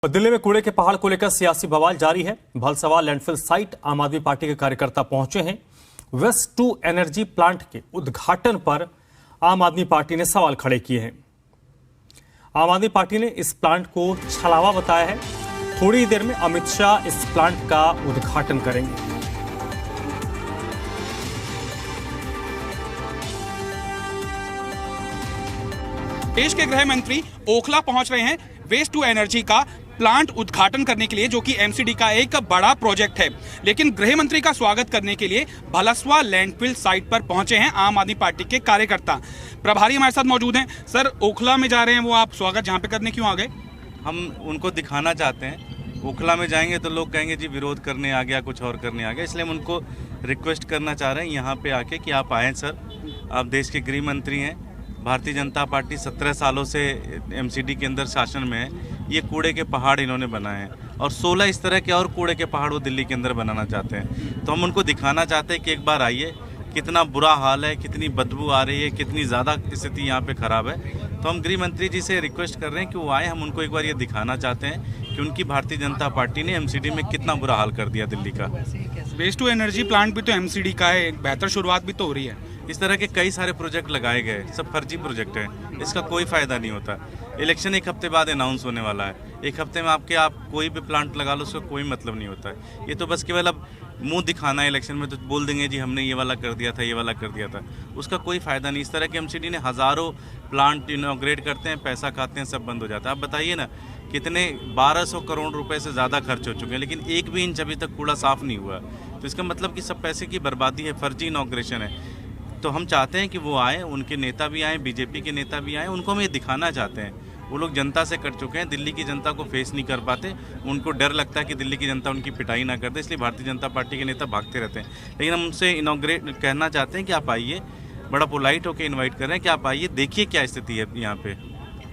दिल्ली में कूड़े के पहाड़ को लेकर सियासी बवाल जारी है। भलसवा लैंडफिल साइट आम आदमी पार्टी के कार्यकर्ता पहुंचे हैं। वेस्ट टू एनर्जी प्लांट के उद्घाटन पर आम आदमी पार्टी ने सवाल खड़े किए हैं। आम आदमी पार्टी ने इस प्लांट को छलावा बताया है। थोड़ी देर में अमित शाह इस प्लांट का उद्घाटन करेंगे। देश के गृह मंत्री ओखला पहुंच रहे हैं वेस्ट टू एनर्जी का प्लांट उद्घाटन करने के लिए, जो कि एमसीडी का एक बड़ा प्रोजेक्ट है। लेकिन गृह मंत्री का स्वागत करने के लिए भलसवा लैंडफिल साइट पर पहुंचे हैं आम आदमी पार्टी के कार्यकर्ता। प्रभारी हमारे साथ मौजूद हैं। सर, ओखला में जा रहे हैं वो, आप स्वागत जहां पे करने क्यों आ गए? हम उनको दिखाना चाहते हैं। ओखला में जाएंगे तो लोग कहेंगे जी विरोध करने आ गया, कुछ और करने आ गया, इसलिए हम उनको रिक्वेस्ट करना चाह रहे हैं यहाँ पे आके कि आप आएँ सर। आप देश के गृह मंत्री हैं। भारतीय जनता पार्टी 17 सालों से एमसीडी के अंदर शासन में है। ये कूड़े के पहाड़ इन्होंने बनाए हैं और 16 इस तरह के और कूड़े के पहाड़ वो दिल्ली के अंदर बनाना चाहते हैं। तो हम उनको दिखाना चाहते हैं कि एक बार आइए, कितना बुरा हाल है, कितनी बदबू आ रही है, कितनी ज़्यादा स्थिति यहाँ पे ख़राब है। तो हम गृह मंत्री जी से रिक्वेस्ट कर रहे हैं कि वो आए। हम उनको एक बार ये दिखाना चाहते हैं कि उनकी भारतीय जनता पार्टी ने एमसीडी में कितना बुरा हाल कर दिया दिल्ली का। वेस्ट टू एनर्जी प्लांट भी तो एमसीडी का है, एक बेहतर शुरुआत भी तो हो रही है। इस तरह के कई सारे प्रोजेक्ट लगाए गए, सब फर्जी प्रोजेक्ट हैं, इसका कोई फ़ायदा नहीं होता। इलेक्शन एक हफ्ते बाद अनाउंस होने वाला है। एक हफ्ते में आप कोई भी प्लांट लगा लो, उसका कोई मतलब नहीं होता है। ये तो बस केवल अब मुंह दिखाना है। इलेक्शन में तो बोल देंगे जी हमने ये वाला कर दिया था, ये वाला कर दिया था, उसका कोई फ़ायदा नहीं। इस तरह के एमसीडी ने हज़ारों प्लांट इनॉग्रेट करते हैं, पैसा खाते हैं, सब बंद हो जाता है। आप बताइए ना, कितने 1200 करोड़ रुपए से ज़्यादा खर्च हो चुके हैं, लेकिन एक भी इंच अभी तक कूड़ा साफ़ नहीं हुआ। तो इसका मतलब कि सब पैसे की बर्बादी है, फर्जी इनॉग्रेशन है। तो हम चाहते हैं कि वो आए, उनके नेता भी आए, बीजेपी के नेता भी आए। उनको हम ये दिखाना चाहते हैं। वो लोग जनता से कट चुके हैं, दिल्ली की जनता को फेस नहीं कर पाते। उनको डर लगता है कि दिल्ली की जनता उनकी पिटाई ना कर दे, इसलिए भारतीय जनता पार्टी के नेता भागते रहते हैं। लेकिन हम उनसे इनॉग्रेट कहना चाहते हैं कि आप आइए, बड़ा पोलाइट होकर इन्वाइट कर रहे हैं कि आप आइए, देखिए क्या स्थिति है यहाँ पे।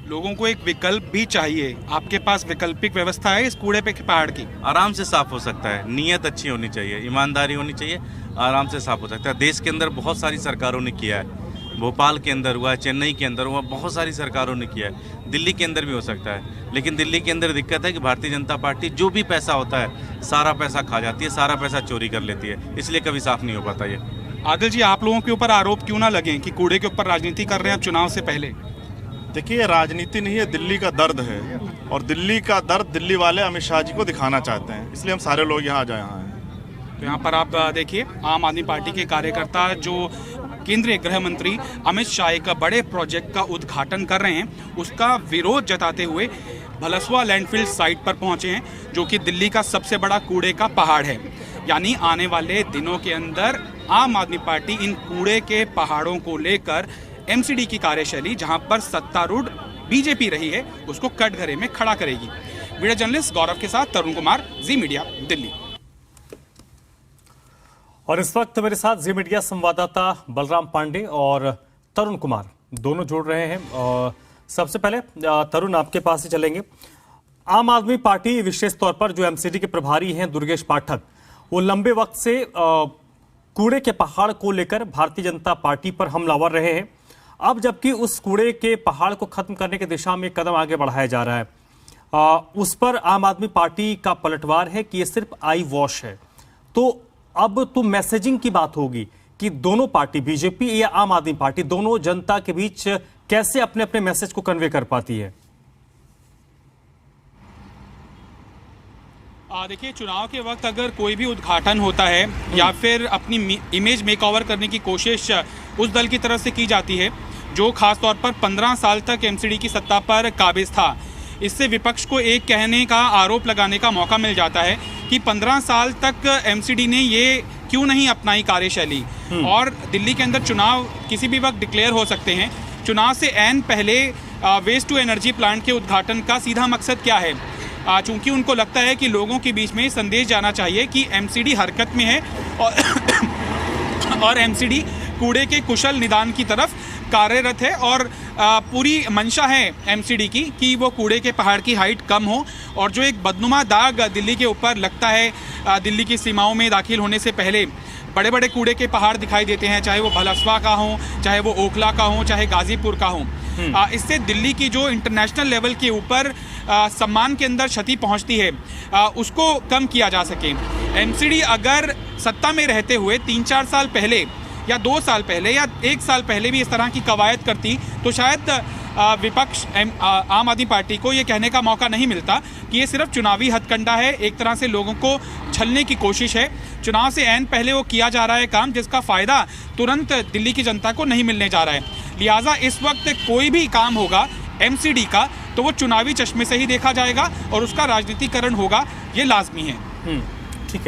लोगों को एक विकल्प भी चाहिए। आपके पास वैकल्पिक व्यवस्था है इस कूड़े पे पहाड़ की? आराम से साफ हो सकता है। नीयत अच्छी होनी चाहिए, ईमानदारी होनी चाहिए, आराम से साफ हो सकता है। देश के अंदर बहुत सारी सरकारों ने किया है। भोपाल के अंदर हुआ है, चेन्नई के अंदर हुआ, बहुत सारी सरकारों ने किया है। दिल्ली के अंदर भी हो सकता है। लेकिन दिल्ली के अंदर दिक्कत है कि भारतीय जनता पार्टी जो भी पैसा होता है सारा पैसा खा जाती है, सारा पैसा चोरी कर लेती है, इसलिए कभी साफ नहीं हो पाता ये। आदिल जी, आप लोगों के ऊपर आरोप क्यों ना लगे कि कूड़े के ऊपर राजनीति कर रहे हैं चुनाव से पहले? देखिए, राजनीति नहीं है, दिल्ली का दर्द है और दिल्ली का दर्द दिल्ली वाले अमित शाह जी को दिखाना चाहते हैं, इसलिए हम सारे लोग यहाँ हैं। तो यहाँ पर आप देखिए, आम आदमी पार्टी के कार्यकर्ता जो केंद्रीय गृह मंत्री अमित शाह एक बड़े प्रोजेक्ट का उद्घाटन कर रहे हैं, उसका विरोध जताते हुए भलसवा लैंडफिल साइट पर पहुंचे हैं, जो कि दिल्ली का सबसे बड़ा कूड़े का पहाड़ है। यानी आने वाले दिनों के अंदर आम आदमी पार्टी इन कूड़े के पहाड़ों को लेकर एमसीडी की कार्यशैली, जहां पर सत्तारूढ़ बीजेपी रही है, उसको कटघरे में खड़ा करेगी। वीडियो जर्नलिस्ट गौरव के साथ तरुण कुमार, जी मीडिया, दिल्ली। और इस वक्त मेरे साथ जी मीडिया संवाददाता बलराम पांडे और तरुण कुमार दोनों जुड़ रहे हैं। और सबसे पहले तरुण, आपके पास ही चलेंगे। आम आदमी पार्टी विशेष तौर पर जो एमसीडी के प्रभारी हैं दुर्गेश पाठक, वो लंबे वक्त से कूड़े के पहाड़ को लेकर भारतीय जनता पार्टी पर हमलावर रहे हैं। अब जबकि उस कूड़े के पहाड़ को खत्म करने की दिशा में कदम आगे बढ़ाया जा रहा है, उस पर आम आदमी पार्टी का पलटवार है कि ये सिर्फ आई वॉश है। तो अब तो मैसेजिंग की बात होगी कि दोनों पार्टी, बीजेपी या आम आदमी पार्टी, दोनों जनता के बीच कैसे अपने अपने मैसेज को कन्वे कर पाती है। देखिए, चुनाव के वक्त अगर कोई भी उद्घाटन होता है या फिर अपनी इमेज मेकओवर करने की कोशिश उस दल की तरफ से की जाती है जो खास तौर पर 15 साल तक एमसीडी की सत्ता पर काबिज था, इससे विपक्ष को एक कहने का, आरोप लगाने का मौका मिल जाता है कि 15 साल तक एमसीडी ने ये क्यों नहीं अपनाई कार्यशैली। और दिल्ली के अंदर चुनाव किसी भी वक्त डिक्लेयर हो सकते हैं। चुनाव से ऐन पहले वेस्ट टू एनर्जी प्लांट के उद्घाटन का सीधा मकसद क्या है? चूंकि उनको लगता है कि लोगों के बीच में संदेश जाना चाहिए कि एमसीडी हरकत में है और एमसीडी कूड़े के कुशल निदान की तरफ कार्यरत है और पूरी मंशा है एमसीडी की कि वो कूड़े के पहाड़ की हाइट कम हो। और जो एक बदनुमा दाग दिल्ली के ऊपर लगता है, दिल्ली की सीमाओं में दाखिल होने से पहले बड़े बड़े कूड़े के पहाड़ दिखाई देते हैं, चाहे वो भलसवा का हो, चाहे वो ओखला का हो, चाहे गाजीपुर का हो। इससे दिल्ली की जो इंटरनेशनल लेवल के ऊपर सम्मान के अंदर क्षति पहुंचती है उसको कम किया जा सके। एमसीडी अगर सत्ता में रहते हुए 3-4 साल पहले या 2 साल पहले या 1 साल पहले भी इस तरह की कवायद करती तो शायद विपक्ष आम आदमी पार्टी को ये कहने का मौका नहीं मिलता कि ये सिर्फ चुनावी हथकंडा है, एक तरह से लोगों को छलने की कोशिश है। चुनाव से ऐन पहले वो किया जा रहा है काम जिसका फ़ायदा तुरंत दिल्ली की जनता को नहीं मिलने जा रहा है। लिहाजा इस वक्त कोई भी काम होगा एमसीडी का तो वो चुनावी चश्मे से ही देखा जाएगा और उसका राजनीतिकरण होगा, ये लाजमी है।